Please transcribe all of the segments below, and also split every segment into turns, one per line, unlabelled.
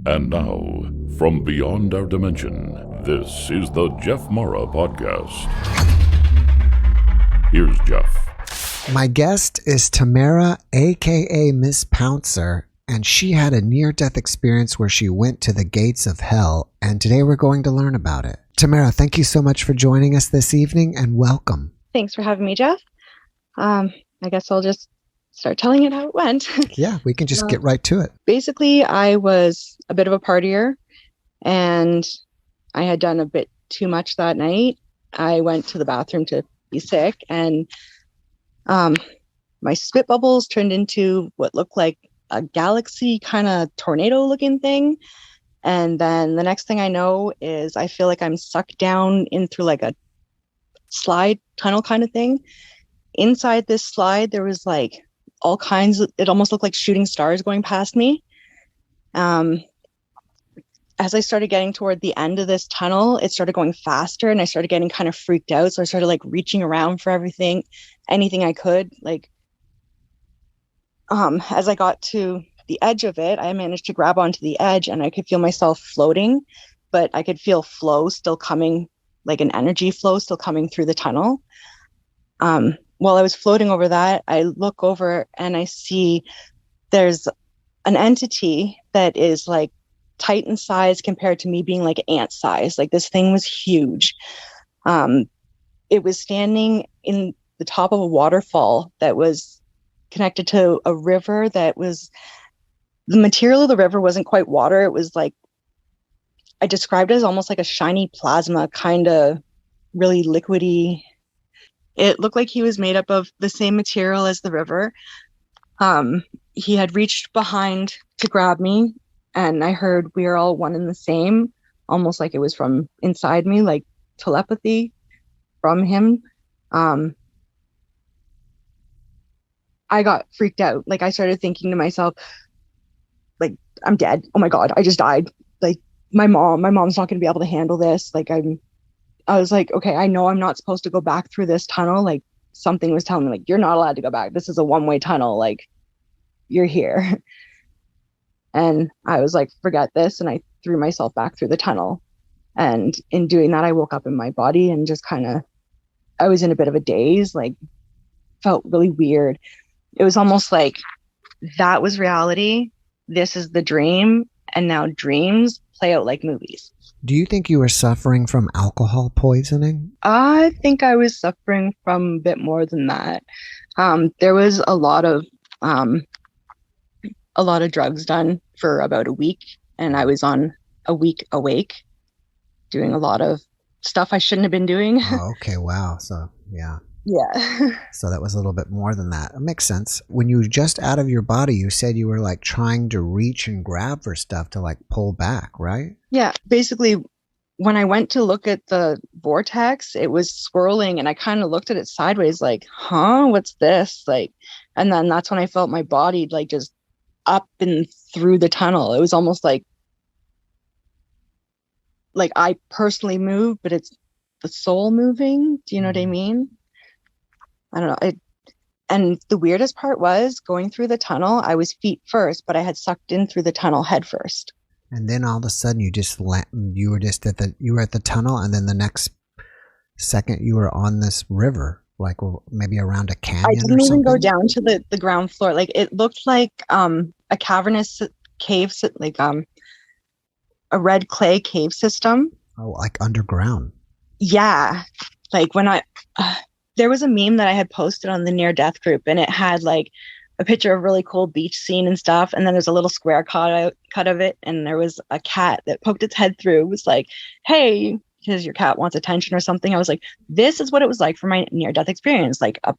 And now, from beyond our dimension, this is the JeffMara podcast. Here's Jeff.
My guest is Tamara, a.k.a. Miss Pouncer, and she had a near-death experience where she went to the gates of hell, and today we're going to learn about it. Tamara, thank you so much for joining us this evening, and welcome.
Thanks for having me, Jeff. I guess I'll just start telling it how it went.
Yeah, we can just get right to it.
Basically, I was a bit of a partier, and I had done a bit too much that night. I went to the bathroom to be sick, and my spit bubbles turned into what looked like a galaxy kind of tornado looking thing. And then the next thing I know is I feel like I'm sucked down in through like a slide tunnel kind of thing. Inside this slide, there was like all kinds of, it almost looked like shooting stars going past me. As I started getting toward the end of this tunnel, it started going faster and I started getting kind of freaked out. So I started like reaching around for anything I could. Like, as I got to the edge of it, I managed to grab onto the edge and I could feel myself floating, but I could feel flow still coming, like an energy flow still coming through the tunnel. While I was floating over that, I look over and I see there's an entity that is like Titan size compared to me being like ant size. Like this thing was huge. It was standing in the top of a waterfall that was connected to a river that was, the material of the river wasn't quite water. It was like, I described it as almost like a shiny plasma, kind of really liquidy. It looked like he was made up of the same material as the river. He had reached behind to grab me, and I heard we are all one and the same, almost like it was from inside me, like telepathy from him. I got freaked out. Like I started thinking to myself, like, I'm dead. Oh my God, I just died. Like my mom's not going to be able to handle this. Like I was like, okay, I know I'm not supposed to go back through this tunnel. Like something was telling me, like, you're not allowed to go back. This is a one-way tunnel. Like you're here. And I was like, forget this. And I threw myself back through the tunnel. And in doing that, I woke up in my body and just I was in a bit of a daze, like felt really weird. It was almost like that was reality. This is the dream. And now dreams play out like movies.
Do you think you were suffering from alcohol poisoning?
I think I was suffering from a bit more than that. There was a lot of drugs done for about a week, and I was on a week awake, doing a lot of stuff I shouldn't have been doing.
Oh, okay, wow. So, yeah.
Yeah.
So that was a little bit more than that. It makes sense. When you were just out of your body, you said you were like trying to reach and grab for stuff to like pull back, right?
Yeah. Basically, when I went to look at the vortex, it was swirling and I kind of looked at it sideways like, huh, what's this? Like, and then that's when I felt my body like just up and through the tunnel. It was almost like I personally moved, but it's the soul moving. Do you know what I mean? I don't know. And the weirdest part was going through the tunnel, I was feet first, but I had sucked in through the tunnel head first.
And then all of a sudden you were at the tunnel, and then the next second you were on this river, like maybe around a canyon. I
didn't even go down to the ground floor. Like it looked like a cavernous cave, like a red clay cave system.
Oh, like underground.
Yeah. Like when there was a meme that I had posted on the near death group, and it had like a picture of a really cool beach scene and stuff. And then there's a little square cut of it. And there was a cat that poked its head through. It was like, hey, because your cat wants attention or something. I was like, this is what it was like for my near death experience. Like a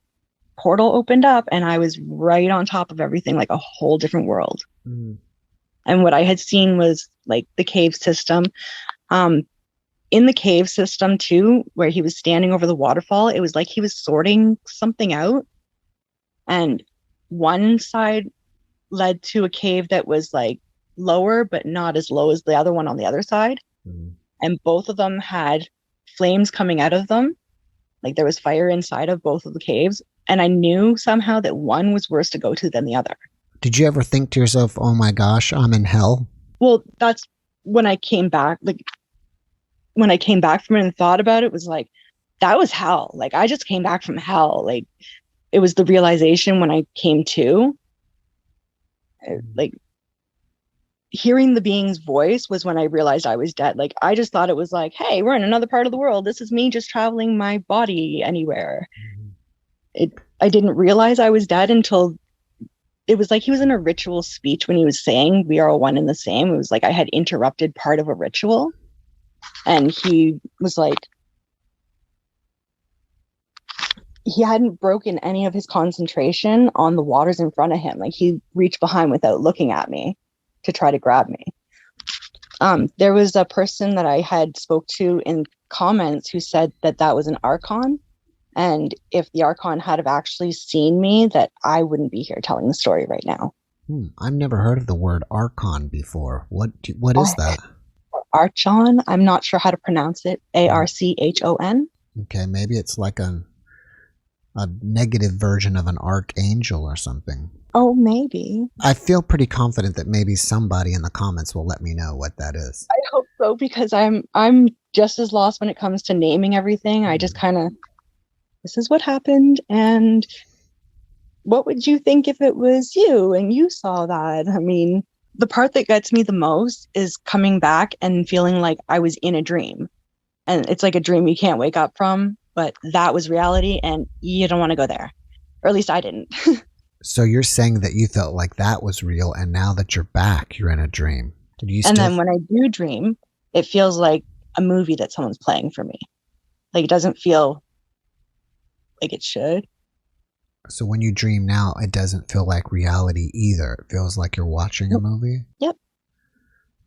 portal opened up and I was right on top of everything, like a whole different world. Mm. And what I had seen was like the cave system. In the cave system too, where he was standing over the waterfall, it was like he was sorting something out. And one side led to a cave that was like lower, but not as low as the other one on the other side. Mm. And both of them had flames coming out of them. Like there was fire inside of both of the caves. And I knew somehow that one was worse to go to than the other.
Did you ever think to yourself, oh my gosh, I'm in hell?
Well, that's when I came back. Like when I came back from it and thought about it, was like, that was hell. Like I just came back from hell. Like it was the realization when I came to, like hearing the being's voice was when I realized I was dead. Like I just thought it was like, hey, we're in another part of the world. This is me just traveling my body anywhere. I didn't realize I was dead until it was like he was in a ritual speech when he was saying we are all one and the same. It was like I had interrupted part of a ritual, and he was like, he hadn't broken any of his concentration on the waters in front of him. Like he reached behind without looking at me to try to grab me. There was a person that I had spoke to in comments who said that that was an archon. And if the archon had have actually seen me, that I wouldn't be here telling the story right now.
I've never heard of the word archon before. What is that?
Archon. I'm not sure how to pronounce it. Archon.
Okay, maybe it's like a negative version of an archangel or something.
Oh, maybe.
I feel pretty confident that maybe somebody in the comments will let me know what that is.
I hope so, because I'm just as lost when it comes to naming everything. I just kind of, this is what happened, and what would you think if it was you and you saw that? I mean, the part that gets me the most is coming back and feeling like I was in a dream. And it's like a dream you can't wake up from, but that was reality, and you don't want to go there. Or at least I didn't.
So you're saying that you felt like that was real, and now that you're back, you're in a dream.
Then when I do dream, it feels like a movie that someone's playing for me. Like it doesn't feel like it should.
So when you dream now, it doesn't feel like reality either. It feels like you're watching a movie?
Yep.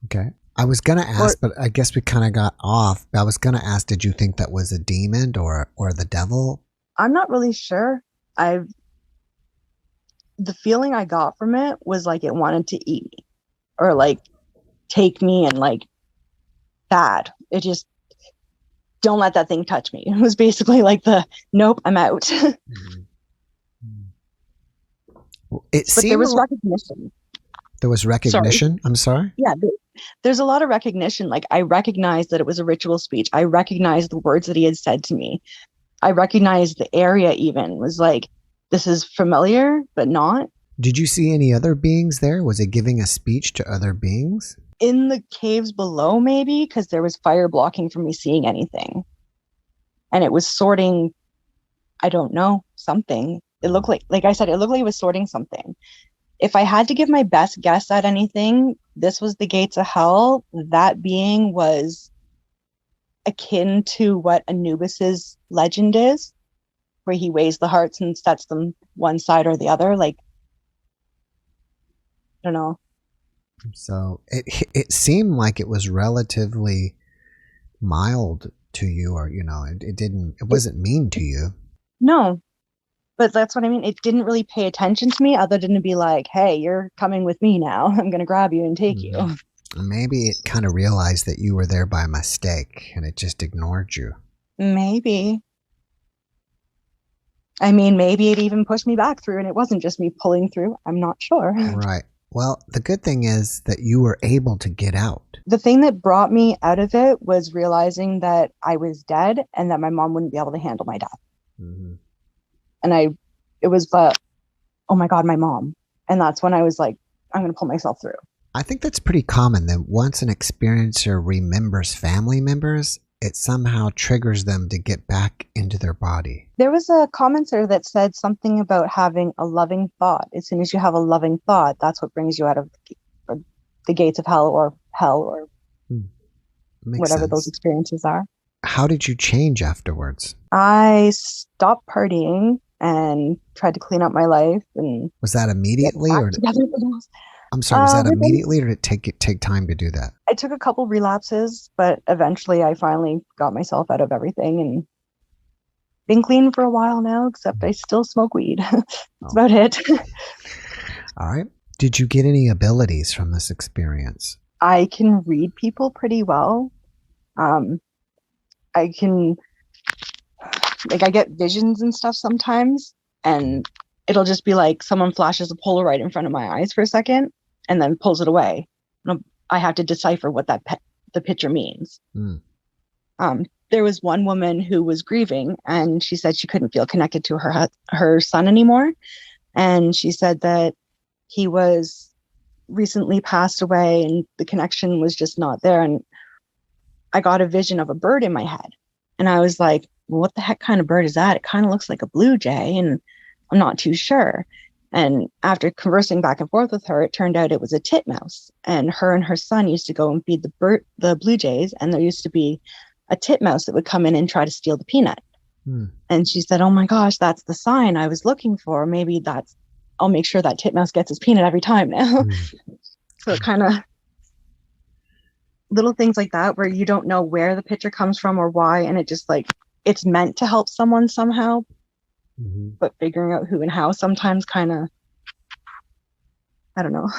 Okay. I was going to ask, but I guess we kind of got off. I was going to ask, did you think that was a demon or the devil?
I'm not really sure. The feeling I got from it was like it wanted to eat me or like take me, and like bad. It just, don't let that thing touch me. It was basically like nope, I'm out.
But
there was recognition.
There was recognition? Sorry. I'm sorry?
Yeah, there's a lot of recognition. Like I recognized that it was a ritual speech. I recognized the words that he had said to me. I recognized the area even. It was like, this is familiar, but not.
Did you see any other beings there? Was it giving a speech to other beings?
In the caves below, maybe, because there was fire blocking from me seeing anything. And it was sorting, I don't know, something. It looked like I said, it looked like it was sorting something. If I had to give my best guess at anything, this was the gates of hell. That being was akin to what Anubis's legend is, where he weighs the hearts and sets them one side or the other. Like, I don't know.
So it seemed like it was relatively mild to you, or it wasn't mean to you.
No, but that's what I mean. It didn't really pay attention to me, other than to be like, hey, you're coming with me now. I'm gonna grab you and take you.
Maybe it kind of realized that you were there by mistake and it just ignored you.
Maybe. I mean, maybe it even pushed me back through, and it wasn't just me pulling through. I'm not sure.
Right. Well, the good thing is that you were able to get out.
The thing that brought me out of it was realizing that I was dead and that my mom wouldn't be able to handle my death. Mm-hmm. And it was, oh my God, my mom. And that's when I was like, I'm going to pull myself through.
I think that's pretty common that once an experiencer remembers family members, it somehow triggers them to get back into their body.
There was a commenter that said something about having a loving thought. As soon as you have a loving thought, that's what brings you out of the gates of hell or whatever those experiences are.
How did you change afterwards?
I stopped partying and tried to clean up my life. And
was that immediately, or I'm sorry, was that immediately, or did it take time to do that?
I took a couple relapses, but eventually I finally got myself out of everything and been clean for a while now, except I still smoke weed. That's about it.
All right. Did you get any abilities from this experience?
I can read people pretty well. I can, I get visions and stuff sometimes, and it'll just be like someone flashes a Polaroid in front of my eyes for a second and then pulls it away. And I have to decipher what the picture means.
Mm.
There was one woman who was grieving, and she said she couldn't feel connected to her son anymore. And she said that he was recently passed away and the connection was just not there. And I got a vision of a bird in my head. And I was like, well, what the heck kind of bird is that? It kind of looks like a blue jay, and I'm not too sure. And after conversing back and forth with her, it turned out it was a titmouse. And her son used to go and feed the blue jays. And there used to be a titmouse that would come in and try to steal the peanut. And she said, oh my gosh, that's the sign I was looking for. Maybe I'll make sure that titmouse gets his peanut every time now. So it kind of little things like that where you don't know where the picture comes from or why. And it just like, it's meant to help someone somehow, but figuring out who and how sometimes kind of, I don't know.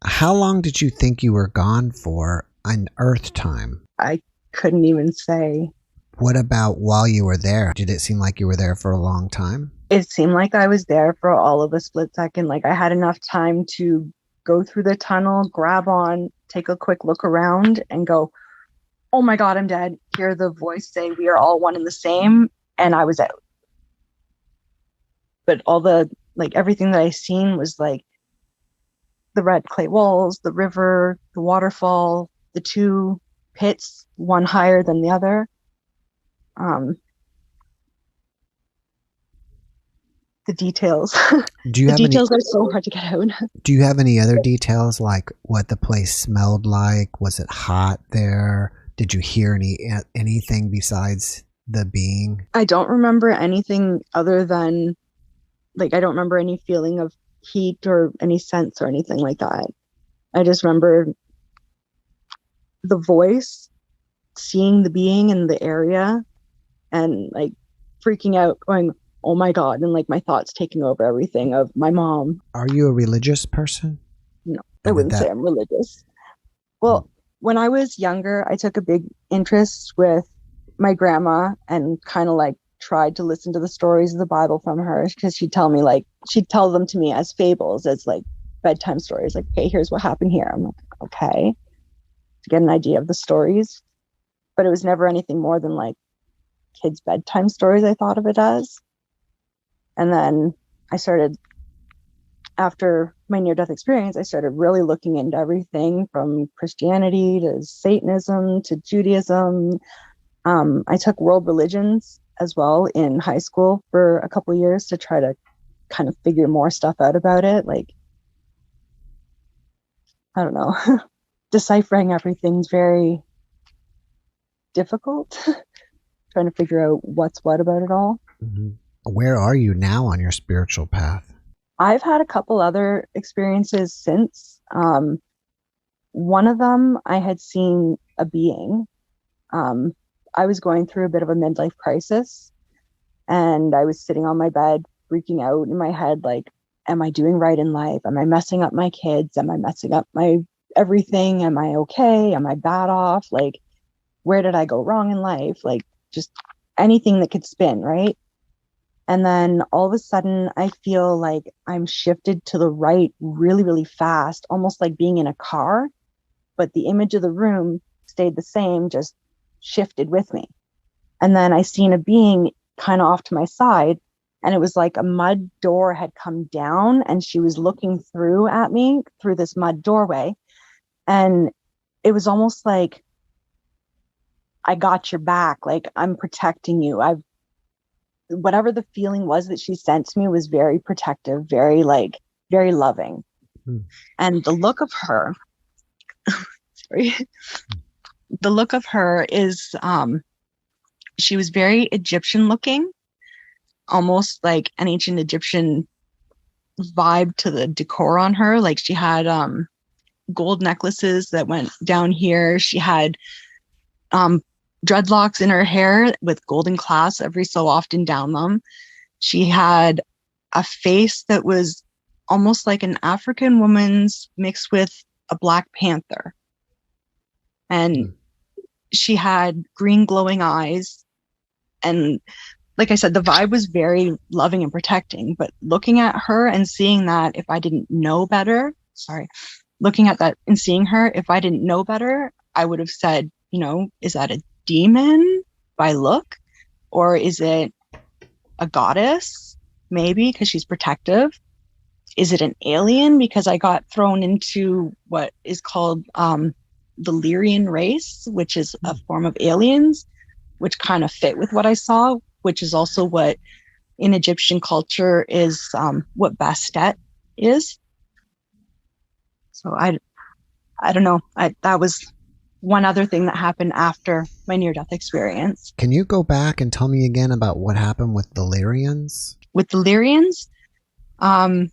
How long did you think you were gone for on Earth time?
I couldn't even say.
What about while you were there? Did it seem like you were there for a long time?
It seemed like I was there for all of a split second. Like I had enough time to go through the tunnel, grab on, take a quick look around and go, oh my God, I'm dead. Hear the voice say, we are all one and the same. And I was out. But everything that I seen was like the red clay walls, the river, the waterfall, the two pits, one higher than the other. The details. Details are so hard to get out.
Do you have any other details, like what the place smelled like? Was it hot there? Did you hear anything besides the being?
I don't remember anything other than, I don't remember any feeling of heat or any sense or anything like that. I just remember the voice, seeing the being in the area, and freaking out, going, oh my God, and my thoughts taking over everything of my mom.
Are you a religious person?
No, I wouldn't say I'm religious. Well, when I was younger, I took a big interest with my grandma and kind of tried to listen to the stories of the Bible from her, because she'd tell them to me as fables, as bedtime stories. Okay, here's what happened here. I'm like, okay, to get an idea of the stories. But it was never anything more than kids' bedtime stories, I thought of it as. And then I started, after my near-death experience, I started really looking into everything from Christianity to Satanism to Judaism. I took world religions as well in high school for a couple of years to try to kind of figure more stuff out about it. I don't know, deciphering everything's very difficult. Trying to figure out what's what about it all.
Mm-hmm. Where are you now on your spiritual path?
I've had a couple other experiences since. One of them, I had seen a being. I was going through a bit of a midlife crisis, and I was sitting on my bed freaking out in my head, am I doing right in life? Am I messing up my kids? Am I messing up my everything? Am I okay? Am I bad off? Where did I go wrong in life? Just anything that could spin, right? And then all of a sudden I feel like I'm shifted to the right really, really fast, almost like being in a car, but the image of the room stayed the same, just shifted with me. And then I seen a being kind of off to my side, and it was like a mud door had come down and she was looking through at me through this mud doorway. And it was almost like, I got your back, I'm protecting you. Whatever the feeling was that she sensed me was very protective, very very loving. And the look of her, sorry, the look of her is, she was very Egyptian looking, almost like an ancient Egyptian vibe to the decor on her. She had gold necklaces that went down here. She had dreadlocks in her hair with golden clasps every so often down them. She had a face that was almost like an African woman's mixed with a Black Panther. And she had green glowing eyes. And like I said, the vibe was very loving and protecting. But looking at her and seeing that, if I didn't know better, looking at that and seeing her, if I didn't know better, I would have said, is that a demon by look? Or is it a goddess? Maybe because she's protective. Is it an alien? Because I got thrown into what is called the Lyrian race, which is a form of aliens, which kind of fit with what I saw, which is also what in Egyptian culture is what Bastet is. So I don't know. That was one other thing that happened after my near-death experience.
Can you go back and tell me again about what happened with the Lyrians?
With the Lyrians, I'm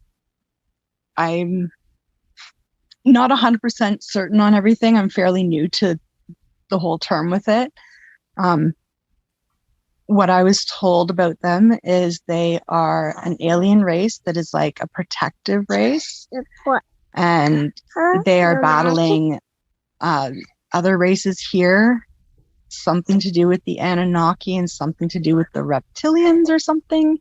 not 100% certain on everything. I'm fairly new to the whole term with it. What I was told about them is they are an alien race that is like a protective race. And they are battling other races here, something to do with the Anunnaki and something to do with the reptilians or something.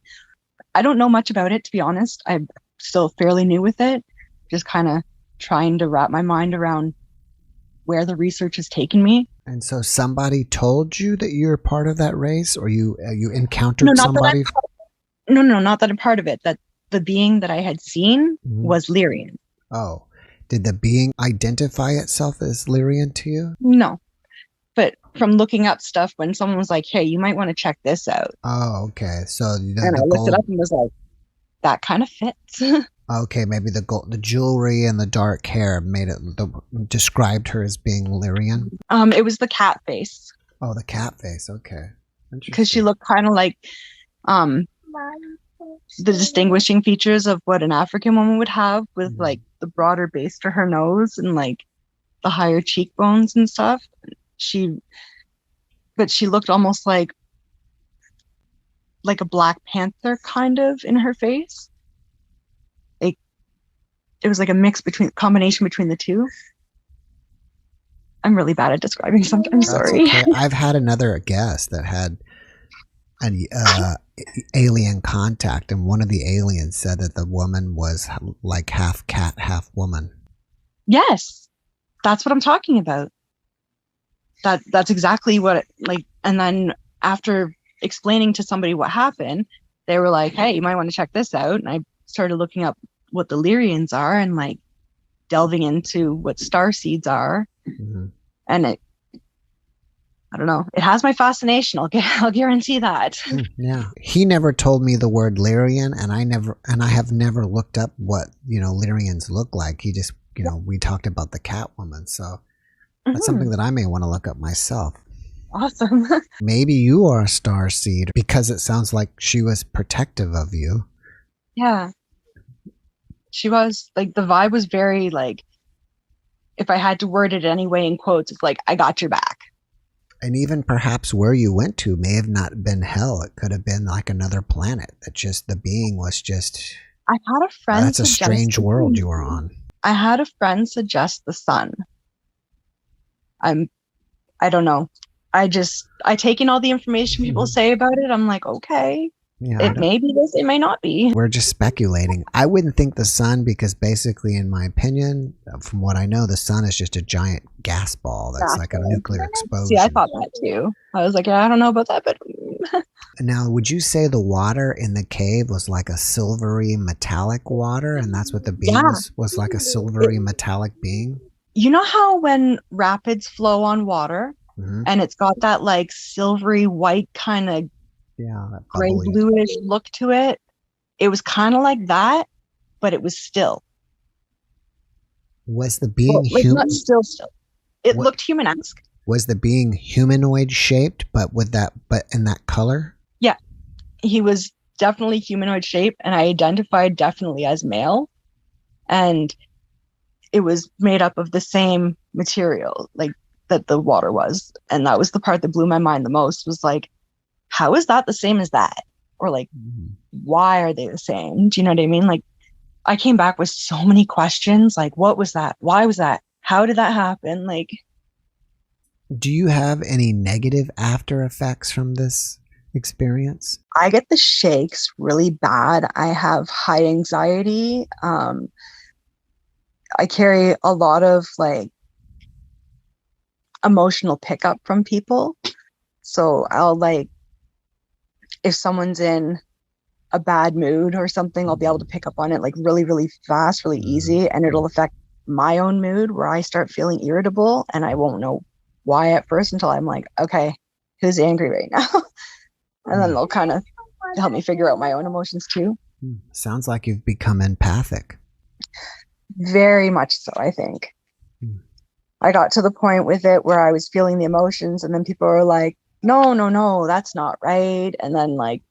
I don't know much about it, to be honest. I'm still fairly new with it, just kind of trying to wrap my mind around where the research has taken me.
And so somebody told you that you're part of that race, or you encountered somebody?
Not that I'm part of it. That the being that I had seen was Lyrian.
Oh, did the being identify itself as Lyrian to you?
No, but from looking up stuff, when someone was like, "Hey, you might want to check this out."
Oh, okay. So
and I looked it up and was like, "That kind of fits."
Okay, maybe the jewelry and the dark hair described her as being Lyrian.
It was the cat face.
Oh, the cat face. Okay,
because she looked kind of like the distinguishing features of what an African woman would have, with like the broader base to her nose and like the higher cheekbones and stuff. But she looked almost like a Black Panther kind of in her face. Like it was like a combination between the two. I'm really bad at describing sometimes. Sorry.
Okay. I've had another guest that had an alien contact, and one of the aliens said that the woman was like half cat, half woman.
Yes, that's what I'm talking about. That's exactly what and then after explaining to somebody what happened, they were like, "Hey, you might want to check this out." And I started looking up what the Lyrians are and like delving into what star seeds are. And I don't know, it has my fascination. I'll guarantee that.
Yeah, he never told me the word Lyrian, and I have never looked up what Lyrians look like. He just we talked about the Catwoman, so that's something that I may want to look up myself.
Awesome.
Maybe you are a star seed, because it sounds like she was protective of you.
Yeah, she was. Like the vibe was very like, if I had to word it anyway in quotes, it's like, I got your back.
And even perhaps where you went to may have not been hell. It could have been like another planet that just the being was just.
I had a friend.
That's a strange world you were on.
I had a friend suggest the sun. I don't know. I take in all the information people say about it. I'm like, okay, it may be this, it may not be.
We're just speculating. I wouldn't think the sun, because basically, in my opinion, from what I know, the sun is just a giant gas ball that's like a nuclear explosion.
See, I thought that too. I was like, I don't know about that, but.
Now, would you say the water in the cave was like a silvery metallic water, and that's what the being was like, a silvery metallic being?
You know how when rapids flow on water, and it's got that like silvery white kind of gray bluish look to it? It was kind of like that, but it was still.
Was the being human?
Not still. It looked human-esque.
Was the being humanoid shaped, but in that color?
Yeah, he was definitely humanoid shaped, and I identified definitely as male, and it was made up of the same material like that the water was. And that was the part that blew my mind the most, was like, how is that the same as that? Or like, why are they the same? Do you know what I mean? Like, I came back with so many questions, like, what was that? Why was that? How did that happen? Like,
do you have any negative after effects from this experience?
I get the shakes really bad. I have high anxiety. I carry a lot of like emotional pickup from people. So I'll like, if someone's in a bad mood or something, I'll be able to pick up on it like really, really fast, really easy. And it'll affect my own mood where I start feeling irritable and I won't know why at first until I'm like, okay, who's angry right now? And then they'll kind of help me figure out my own emotions too.
Sounds like you've become empathic.
Very much so, I think. I got to the point with it where I was feeling the emotions and then people were like, no, that's not right. And then like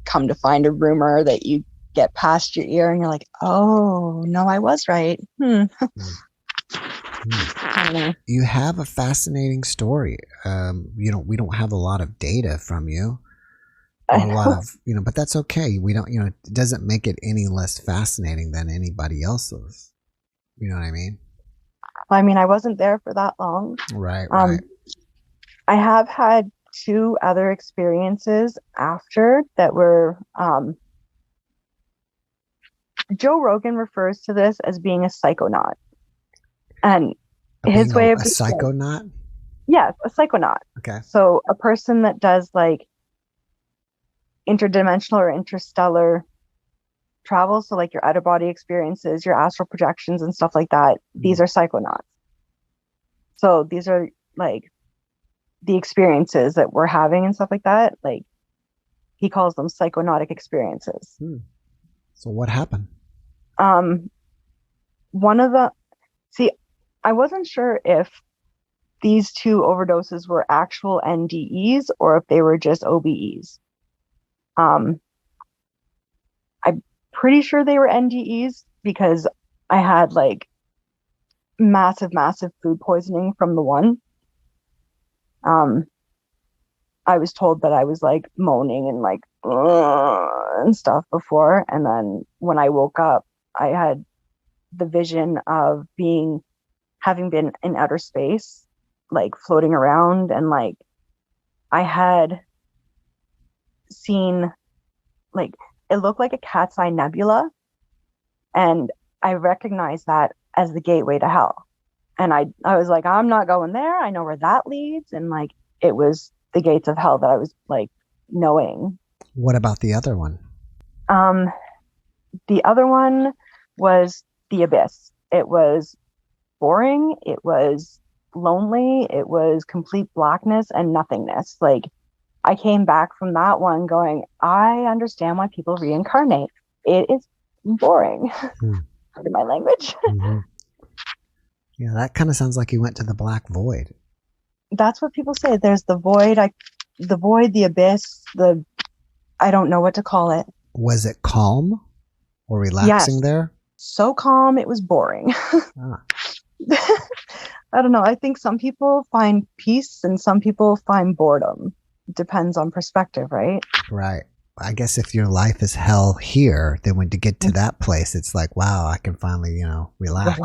come to find a rumor that you get past your ear and you're like, oh, no, I was right. I don't know.
You have a fascinating story. We don't have a lot of data from you. A lot of, but that's okay. We don't, it doesn't make it any less fascinating than anybody else's. You know what I mean?
I mean, I wasn't there for that long.
Right.
I have had 2 other experiences after that were, Joe Rogan refers to this as being a psychonaut. And his way of
a psychonaut?
Yes, a psychonaut.
Okay.
So a person that does like interdimensional or interstellar travel, so like your out of body experiences, your astral projections and stuff like that, these are psychonauts. So these are like the experiences that we're having and stuff like that. Like he calls them psychonautic experiences.
So what happened?
One of the I wasn't sure if these 2 overdoses were actual NDEs or if they were just OBEs. I'm pretty sure they were NDEs because I had like massive food poisoning from the one. I was told that I was like moaning and like and stuff before, and then when I woke up I had the vision of having been in outer space, like floating around, and like I had seen like it looked like a cat's eye nebula, and I recognized that as the gateway to hell. And I was like, I'm not going there. I know where that leads. And like it was the gates of hell that I was like knowing.
What about the other one?
The other one was the abyss. It was boring. It was lonely. It was complete blackness and nothingness. Like I came back from that one going, I understand why people reincarnate. It is boring. Pardon my language.
Yeah, that kind of sounds like you went to the black void.
That's what people say. There's the void, the abyss, I don't know what to call it.
Was it calm or relaxing there?
So calm, it was boring. I don't know. I think some people find peace and some people find boredom. It depends on perspective, right?
Right. I guess if your life is hell here, then when you get to that place, it's like, wow, I can finally, relax.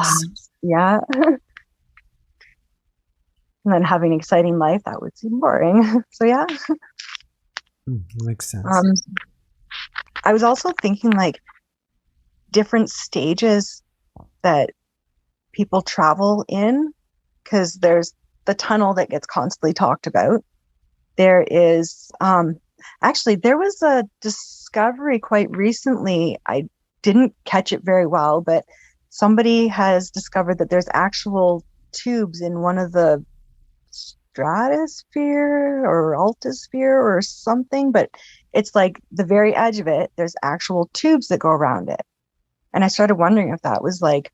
Yeah. And then having an exciting life, that would seem boring. So yeah.
Makes sense.
I was also thinking like different stages that people travel in, because there's the tunnel that gets constantly talked about. There is actually there was a discovery quite recently. I didn't catch it very well, but somebody has discovered that there's actual tubes in one of the stratosphere or altosphere or something, but it's like the very edge of it, there's actual tubes that go around it. And I started wondering if that was like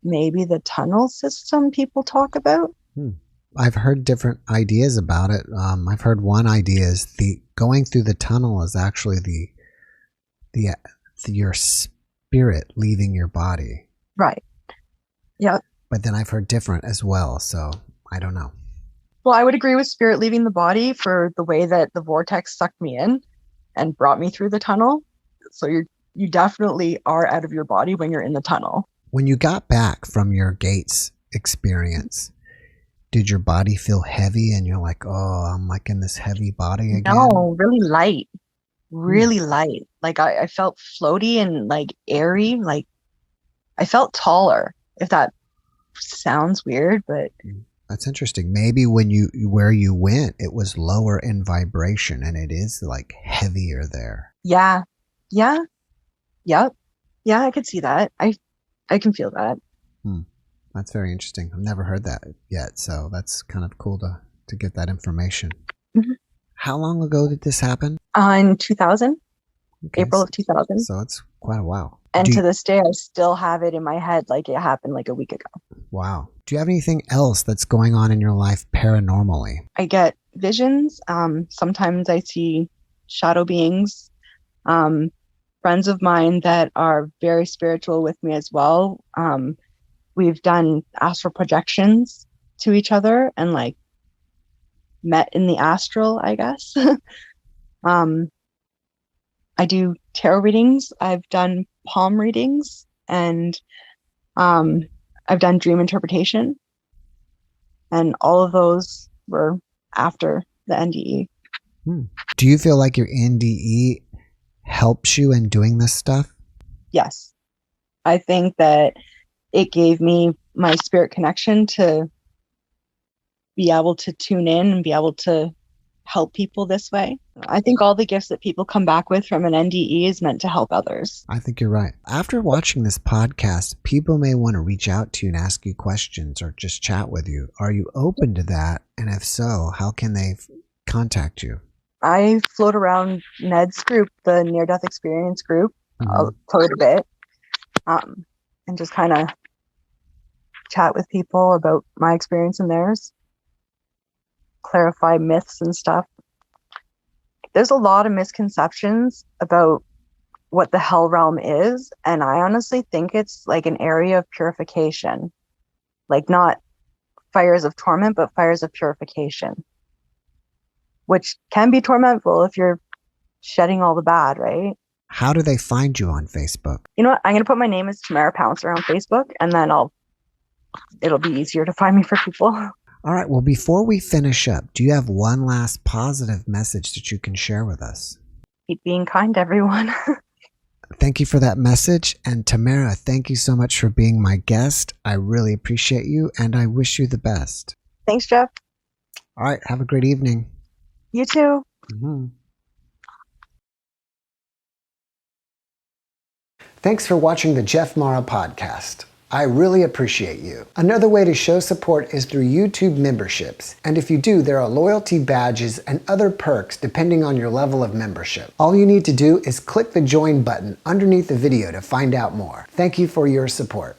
maybe the tunnel system people talk about.
I've heard different ideas about it. I've heard one idea is the going through the tunnel is actually your spirit leaving your body.
Right. Yeah.
But then I've heard different as well, so I don't know.
Well, I would agree with spirit leaving the body for the way that the vortex sucked me in and brought me through the tunnel. So you definitely are out of your body when you're in the tunnel.
When you got back from your gates experience, did your body feel heavy and you're like, oh, I'm like in this heavy body again?
No, really light. Really light. Like I felt floaty and like airy. Like I felt taller, if that sounds weird, but
That's interesting. Maybe where you went, it was lower in vibration and it is like heavier there.
yeah. Yep. Yeah, I could see that. I can feel that.
That's very interesting. I've never heard that yet, so that's kind of cool to get that information.
Mm-hmm.
How long ago did this happen?
In 2000,
Okay,
April of 2000.
So it's quite a while.
And to this day, I still have it in my head like it happened like a week ago.
Wow. Do you have anything else that's going on in your life paranormally?
I get visions. Sometimes I see shadow beings. Friends of mine that are very spiritual with me as well. We've done astral projections to each other and like met in the astral, I guess. I do tarot readings. I've done palm readings, and I've done dream interpretation. And all of those were after the NDE.
Do you feel like your NDE helps you in doing this stuff?
Yes. I think that it gave me my spirit connection to be able to tune in and be able to help people this way. I think all the gifts that people come back with from an NDE is meant to help others.
I think you're right. After watching this podcast, people may want to reach out to you and ask you questions or just chat with you. Are you open to that? And if so, how can they contact you?
I float around Ned's group, the near-death experience group, quite a bit, and just kind of chat with people about my experience and theirs, clarify myths and stuff. There's a lot of misconceptions about what the hell realm is, and I honestly think it's like an area of purification, like not fires of torment, but fires of purification, which can be tormentful if you're shedding all the bad, right?
How do they find you on Facebook?
You know what? I'm going to put my name as Tamara Pouncer on Facebook, and then it'll be easier to find me for people.
All right. Well, before we finish up, do you have one last positive message that you can share with us?
Keep being kind, everyone.
Thank you for that message. And Tamara, thank you so much for being my guest. I really appreciate you, and I wish you the best.
Thanks, Jeff.
All right. Have a great evening.
You too.
Thanks for watching the JeffMara podcast. I really appreciate you. Another way to show support is through YouTube memberships. And if you do, there are loyalty badges and other perks depending on your level of membership. All you need to do is click the join button underneath the video to find out more. Thank you for your support.